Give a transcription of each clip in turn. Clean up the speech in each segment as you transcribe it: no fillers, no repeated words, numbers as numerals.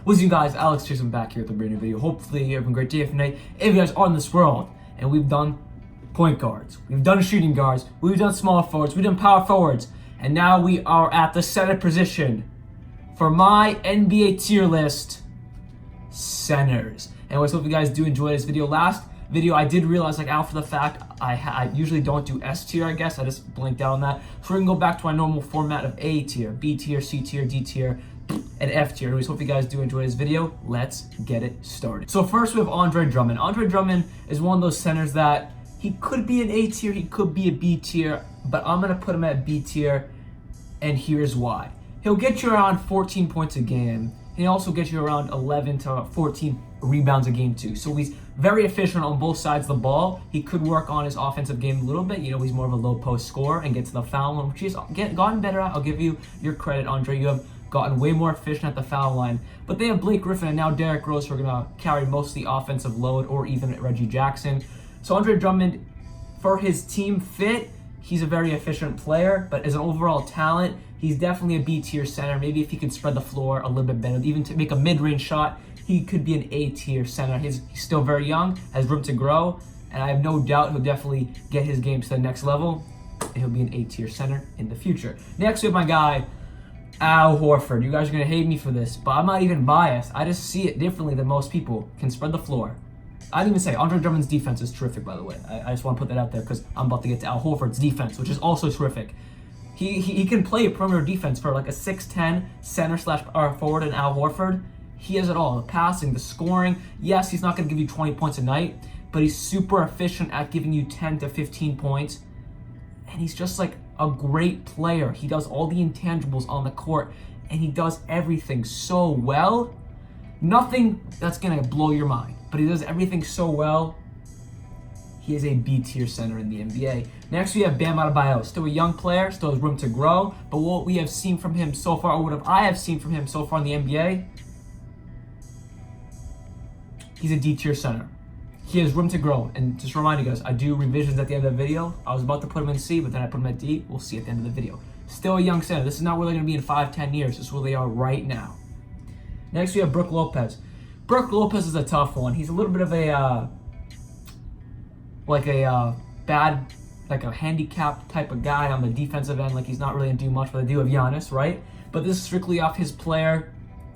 What's you guys, Alex Chisholm back here with a brand new video. Hopefully you're having a great day for tonight. If you guys are in this world, and we've done point guards, we've done shooting guards, we've done small forwards, we've done power forwards, and now we are at the center position for my NBA tier list, centers. Anyways, hope you guys do enjoy this video. Last video, I did realize, like, out for the fact, I usually don't do S tier, I guess. I just blanked out on that. So we're gonna go back to my normal format of A tier, B tier, C tier, D tier, and F tier. Anyways, hope you guys do enjoy this video. Let's get it started. So first we have Andre Drummond. Andre Drummond is one of those centers that he could be an A tier, he could be a B tier, but I'm gonna put him at B tier, and here's why. He'll get you around 14 points a game. He'll also get you around 11 to 14 rebounds a game too. So he's very efficient on both sides of the ball. He could work on his offensive game a little bit. You know, he's more of a low post scorer and get to the foul line, which he's gotten better at. I'll give you your credit, Andre. You have gotten way more efficient at the foul line. But they have Blake Griffin and now Derrick Rose who are going to carry most of the offensive load, or even Reggie Jackson. So Andre Drummond, for his team fit, he's a very efficient player, but as an overall talent, he's definitely a B tier center. Maybe if he could spread the floor a little bit better, even to make a mid-range shot, he could be an A tier center. He's still very young, has room to grow, and I have no doubt he'll definitely get his game to the next level, and he'll be an A tier center in the future. Next, we have my guy, Al Horford. You guys are going to hate me for this, but I'm not even biased. I just see it differently than most people. Can spread the floor. I didn't even say Andre Drummond's defense is terrific, by the way. I just want to put that out there because I'm about to get to Al Horford's defense, which is also terrific. He can play perimeter defense for like a 6'10 center slash forward, and Al Horford, he has it all. The passing, the scoring. Yes, he's not going to give you 20 points a night, but he's super efficient at giving you 10 to 15 points. And he's just like a great player. He does all the intangibles on the court, and he does everything so well. Nothing that's going to blow your mind, but he does everything so well. He is a B tier center in the NBA. Next, we have Bam Adebayo. Still a young player, still has room to grow. But what we have seen from him so far, or what I have seen from him so far in the NBA, he's a D tier center. He has room to grow. And just to remind you guys, I do revisions at the end of the video. I was about to put him in C, but then I put him at D. We'll see at the end of the video. Still a young center. This is not where they're going to be in 5-10 years. This is where they are right now. Next, we have Brook Lopez. Brook Lopez is a tough one. He's a little bit of a handicap type of guy on the defensive end. Like, he's not really gonna do much, but they do have Giannis, right? But this is strictly off his player,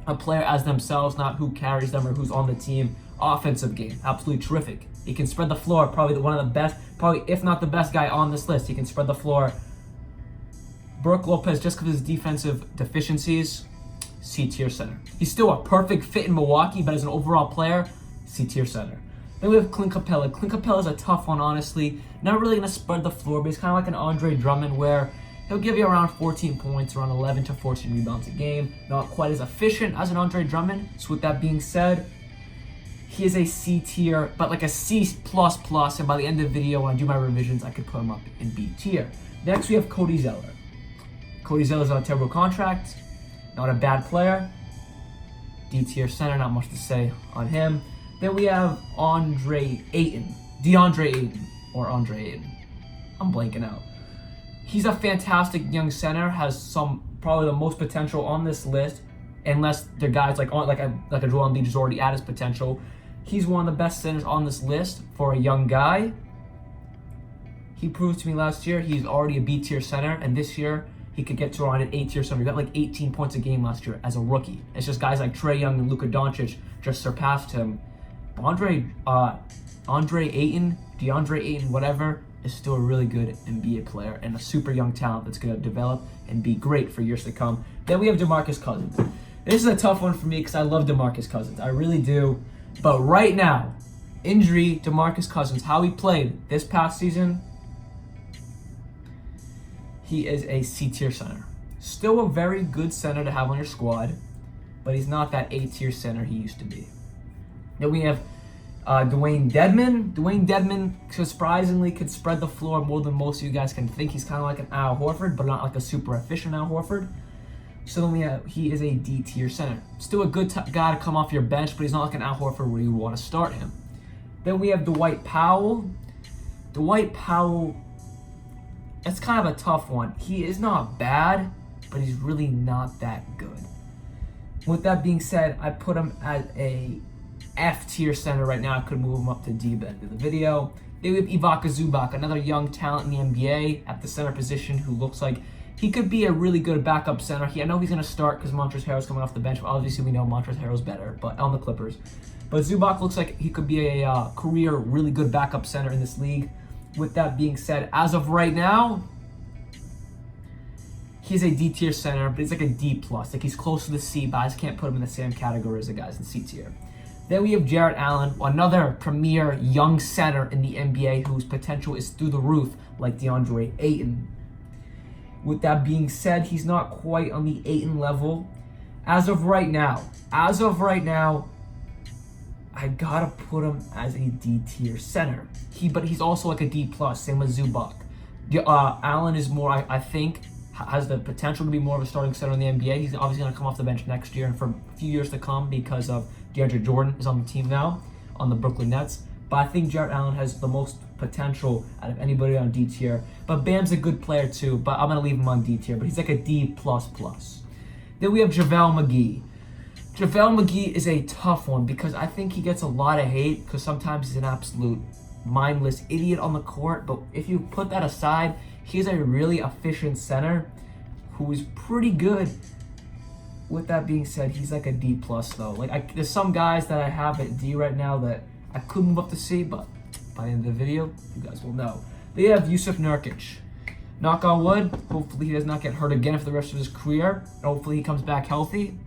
a player as themselves, not who carries them or who's on the team. Offensive game, absolutely terrific. He can spread the floor, probably one of the best, probably if not the best guy on this list. He can spread the floor. Brook Lopez, just because of his defensive deficiencies, C tier center. He's still a perfect fit in Milwaukee, but as an overall player, C tier center. Then we have Clint Capella. Clint Capella is a tough one, honestly. Not really going to spread the floor, but he's kind of like an Andre Drummond, where he'll give you around 14 points, around 11 to 14 rebounds a game. Not quite as efficient as an Andre Drummond. So with that being said, he is a C tier, but like a C++, and by the end of the video, when I do my revisions, I could put him up in B tier. Next, we have Cody Zeller. Cody Zeller's on a terrible contract. Not a bad player. D tier center, not much to say on him. Then we have DeAndre Ayton. I'm blanking out. He's a fantastic young center, has probably the most potential on this list, unless they're guys like a Joel Embiid is already at his potential. He's one of the best centers on this list for a young guy. He proved to me last year he's already a B tier center, and this year he could get to around an A tier center. He got like 18 points a game last year as a rookie. It's just guys like Trae Young and Luka Doncic just surpassed him. DeAndre Ayton, whatever, is still a really good NBA player and a super young talent that's going to develop and be great for years to come. Then we have DeMarcus Cousins. This is a tough one for me because I love DeMarcus Cousins. I really do. But right now, injury, DeMarcus Cousins, how he played this past season, he is a C tier center. Still a very good center to have on your squad, but he's not that A tier center he used to be. Then we have Dwayne Dedmon. Dwayne Dedmon surprisingly could spread the floor more than most of you guys can think. He's kind of like an Al Horford, but not like a super efficient Al Horford. So then he is a D tier center. Still a good guy to come off your bench, but he's not like an Al Horford where you want to start him. Then we have Dwight Powell. Dwight Powell, it's kind of a tough one. He is not bad, but he's really not that good. With that being said, I put him at a F tier center right now. I could move him up to D by the end of the video. Then we have Ivica Zubac, another young talent in the NBA at the center position who looks like he could be a really good backup center. I know he's going to start because Montrezl Harrell's coming off the bench. Obviously, we know Montrezl Harrell's better, but on the Clippers. But Zubac looks like he could be a career really good backup center in this league. With that being said, as of right now, he's a D tier center, but he's like a D plus. Like he's close to the C, but I just can't put him in the same category as the guys in C tier. Then we have Jarrett Allen, another premier young center in the NBA whose potential is through the roof, like DeAndre Ayton. With that being said, he's not quite on the Ayton level. As of right now, I gotta put him as a D tier center. But he's also like a D plus, same with Zubac. Allen is more, I think, has the potential to be more of a starting center in the NBA. He's obviously gonna come off the bench next year and for a few years to come because of DeAndre Jordan is on the team now, on the Brooklyn Nets. But I think Jarrett Allen has the most potential out of anybody on D tier. But Bam's a good player too, but I'm gonna leave him on D tier, but he's like a D plus plus. Then we have JaVale McGee. JaVale McGee is a tough one because I think he gets a lot of hate because sometimes he's an absolute mindless idiot on the court. But if you put that aside, he's a really efficient center who is pretty good. With that being said, he's like a D plus though. There's some guys that I have at D right now that I could move up to C, but by the end of the video, you guys will know. They have Jusuf Nurkic. Knock on wood, hopefully he does not get hurt again for the rest of his career. Hopefully he comes back healthy.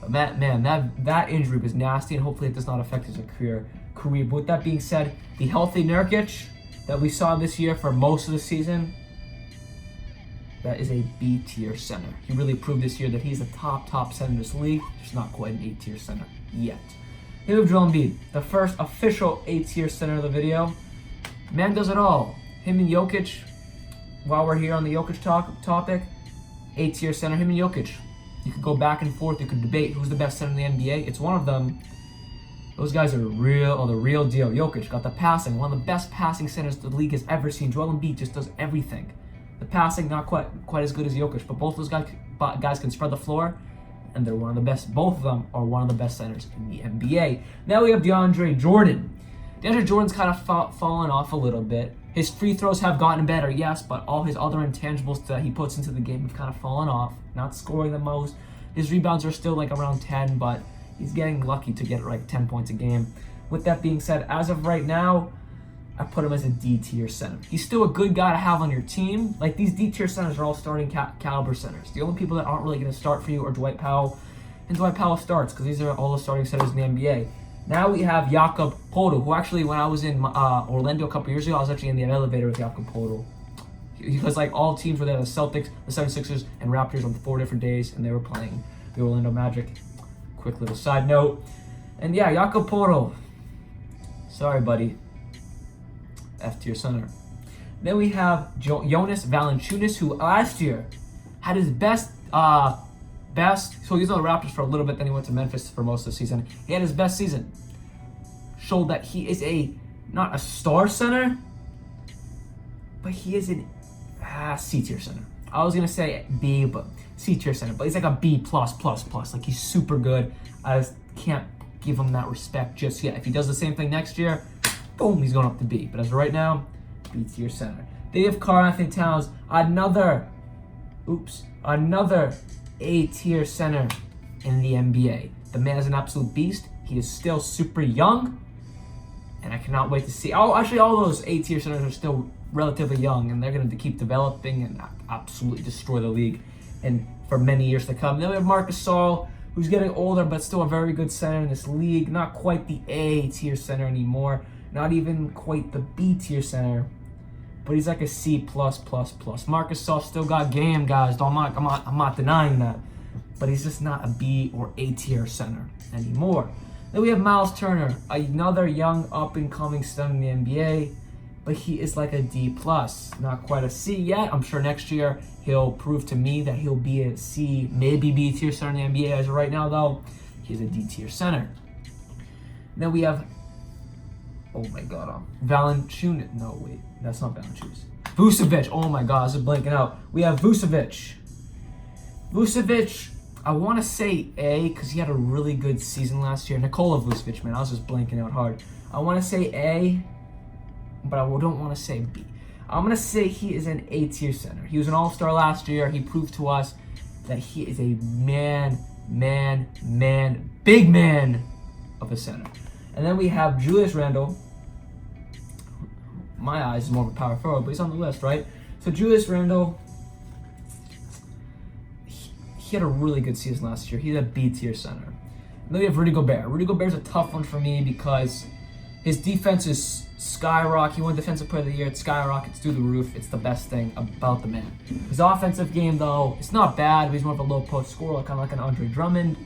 But that injury was nasty, and hopefully it does not affect his career. But with that being said, the healthy Nurkic that we saw this year for most of the season, that is a B tier center. He really proved this year that he's a top center in this league, just not quite an A tier center yet. Here we have Joel Embiid, the first official A tier center of the video. Man does it all. Him and Jokic, while we're here on the Jokic topic, A tier center, him and Jokic. You could go back and forth, you could debate who's the best center in the NBA. It's one of them. Those guys are the real deal. Jokic got the passing, one of the best passing centers the league has ever seen. Joel Embiid just does everything. The passing, not quite as good as Jokic, but both those guys can spread the floor, and they're one of the best. Both of them are one of the best centers in the NBA. Now we have DeAndre Jordan. DeAndre Jordan's kind of fallen off a little bit. His free throws have gotten better, yes, but all his other intangibles that he puts into the game have kind of fallen off. Not scoring the most. His rebounds are still like around 10, but he's getting lucky to get like 10 points a game. With that being said, as of right now, I put him as a D tier center. He's still a good guy to have on your team. Like these D tier centers are all starting caliber centers. The only people that aren't really going to start for you are Dwight Powell, and Dwight Powell starts because these are all the starting centers in the NBA. Now we have Jakob Poeltl, who actually, when I was in Orlando a couple years ago, I was actually in the elevator with Jakob Poeltl. Because like all teams were there, the Celtics, the 76ers, and Raptors on 4 different days, and they were playing the Orlando Magic. Quick little side note. And yeah, Jakob Poeltl. Sorry, buddy. F tier center. Then we have Jonas Valanciunas, who last year had his best. So he was on the Raptors for a little bit, then he went to Memphis for most of the season. He had his best season. Showed that he is not a star center, but he is an C tier center. I was gonna say B, but C tier center, but he's like a B plus. Like he's super good. I just can't give him that respect just yet. If he does the same thing next year, boom, he's going up to B. But as of right now, B tier center. They have Karl-Anthony Towns, another A tier center in the NBA. The man is an absolute beast. He is still super young, and I cannot wait to see. Oh, actually, all those A tier centers are still relatively young, and they're going to keep developing and absolutely destroy the league, and for many years to come. Then we have Marc Gasol, who's getting older, but still a very good center in this league. Not quite the A tier center anymore. Not even quite the B tier center, but he's like a C plus. Marc Gasol still got game, guys. I'm not denying that, but he's just not a B or A tier center anymore. Then we have Miles Turner, another young up and coming center in the NBA, but he is like a D plus, not quite a C yet. I'm sure next year he'll prove to me that he'll be a C, maybe B tier center in the NBA. As of right now, though, he's a D tier center. Then we have. Oh my god, Valanciunas. No, wait, that's not Valanciunas. Vucevic. Oh my god, I was blanking out. We have Vucevic. I want to say A because he had a really good season last year. Nikola Vucevic, man, I was just blanking out hard. I want to say A, but I don't want to say B. I'm going to say he is an A-tier center. He was an all-star last year. He proved to us that he is a big man of a center. And then we have Julius Randle. My eyes is more of a power forward, but he's on the list, right? So Julius Randle, he had a really good season last year. He's a B-tier center. And then we have Rudy Gobert. Rudy Gobert's a tough one for me because his defense is skyrocket. He won Defensive Player of the Year. It skyrockets through the roof. It's the best thing about the man. His offensive game, though, it's not bad, but he's more of a low-post scorer, kind of like an Andre Drummond.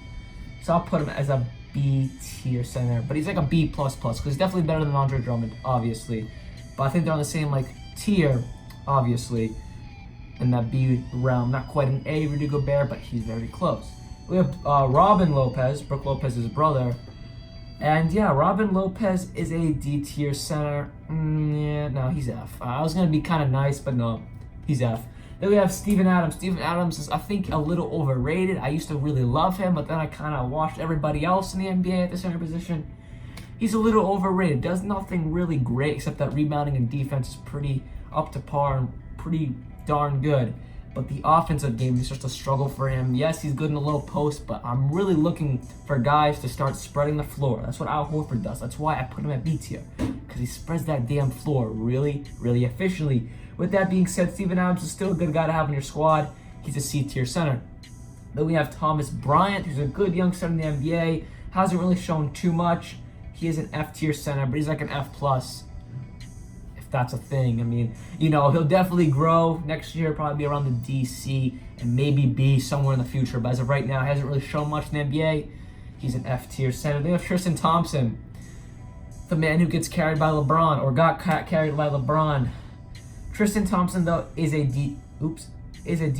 So I'll put him as a B-tier center. But he's like a B++, because he's definitely better than Andre Drummond, obviously. But I think they're on the same, tier, obviously, in that B realm. Not quite an A, Rudy Gobert, but he's very close. We have Robin Lopez, Brook Lopez's brother. And yeah, Robin Lopez is a D-tier center. No, he's F. I was going to be kind of nice, but no, he's F. Then we have Steven Adams. Steven Adams is, I think, a little overrated. I used to really love him, but then I kind of watched everybody else in the NBA at the center position. He's a little overrated. Does nothing really great, except that rebounding and defense is pretty up to par and pretty darn good. But the offensive game is just a struggle for him. Yes, he's good in the low post, but I'm really looking for guys to start spreading the floor. That's what Al Horford does. That's why I put him at B tier, because he spreads that damn floor really, really efficiently. With that being said, Steven Adams is still a good guy to have in your squad. He's a C tier center. Then we have Thomas Bryant, who's a good young center in the NBA. Hasn't really shown too much. He is an F tier center, but he's like an F+. That's a thing. I mean, he'll definitely grow next year, probably be around the D, C, and maybe B somewhere in the future. But as of right now, he hasn't really shown much in the NBA. He's an F tier center. Then we have Tristan Thompson, the man who gets carried by LeBron or got carried by LeBron. Tristan Thompson, though, is a D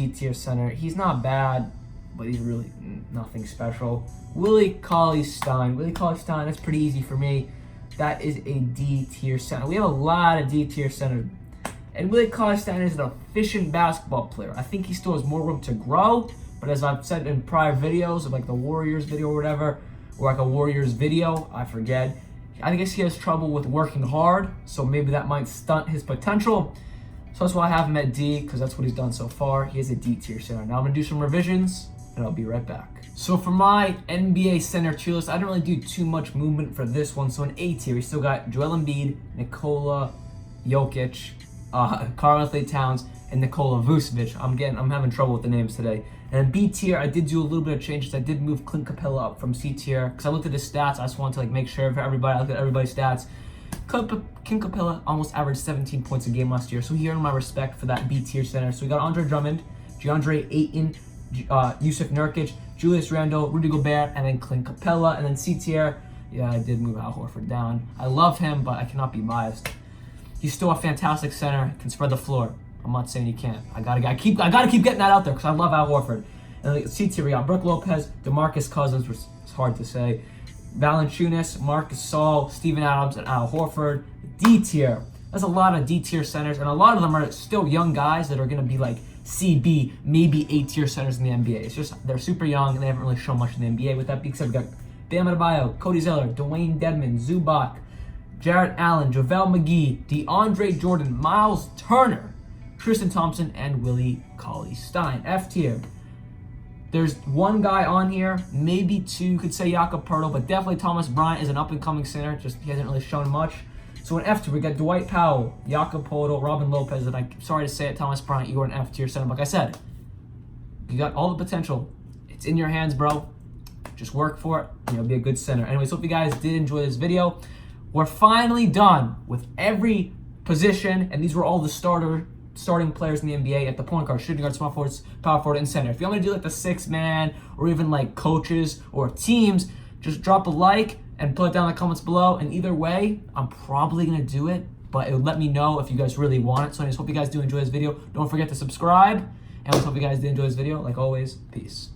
tier center. He's not bad, but he's really nothing special. Willie Cauley-Stein. Willie Cauley-Stein, that's pretty easy for me. That is a D tier center. We have a lot of D tier centers. And Willie Cauley-Stein is an efficient basketball player. I think he still has more room to grow, but as I've said in prior videos, of the Warriors video or whatever, or a Warriors video, I forget. I guess he has trouble with working hard, so maybe that might stunt his potential. So that's why I have him at D, because that's what he's done so far. He is a D tier center. Now I'm going to do some revisions, and I'll be right back. So for my NBA center tier list, I didn't really do too much movement for this one. So in A tier, we still got Joel Embiid, Nikola Jokic, Karl-Anthony Towns, and Nikola Vucevic. I'm having trouble with the names today. And in B tier, I did do a little bit of changes. I did move Clint Capella up from C tier because I looked at his stats. I just wanted to make sure for everybody. I looked at everybody's stats. Clint Capella almost averaged 17 points a game last year, so he earned my respect for that B tier center. So we got Andre Drummond, DeAndre Ayton, Jusuf Nurkic, Julius Randle, Rudy Gobert, and then Clint Capella. And then C tier, yeah, I did move Al Horford down. I love him, but I cannot be biased. He's still a fantastic center, can spread the floor. I'm not saying he can't. I gotta keep getting that out there because I love Al Horford. And then C tier, we got Brook Lopez, DeMarcus Cousins, which is hard to say, Valanciunas, Marc Gasol, Steven Adams, and Al Horford. D tier. There's a lot of D tier centers, and a lot of them are still young guys that are gonna be C, B, maybe A tier centers in the NBA. It's just they're super young and they haven't really shown much in the NBA. With that being said, we got Bam Adebayo, Cody Zeller, Dwayne Dedmon, Zubac, Jarrett Allen, JaVale McGee, DeAndre Jordan, Miles Turner, Tristan Thompson, and Willie Cauley-Stein. F tier. There's one guy on here, maybe two, you could say Jakob Poeltl, but definitely Thomas Bryant is an up-and-coming center. Just he hasn't really shown much. So in F tier, we got Dwight Powell, Jakob Poeltl, Robin Lopez, and I'm sorry to say it, Thomas Bryant, you are an F tier center. Like I said, you got all the potential. It's in your hands, bro. Just work for it, and you'll be a good center. Anyways, hope you guys did enjoy this video. We're finally done with every position, and these were all the starting players in the NBA at the point guard, shooting guard, small forwards, power forward, and center. If you want me to do the 6-man or even coaches or teams, just drop a like and put it down in the comments below. And either way, I'm probably going to do it, but it would let me know if you guys really want it. So I just hope you guys do enjoy this video. Don't forget to subscribe, and I hope you guys did enjoy this video. Like always, peace.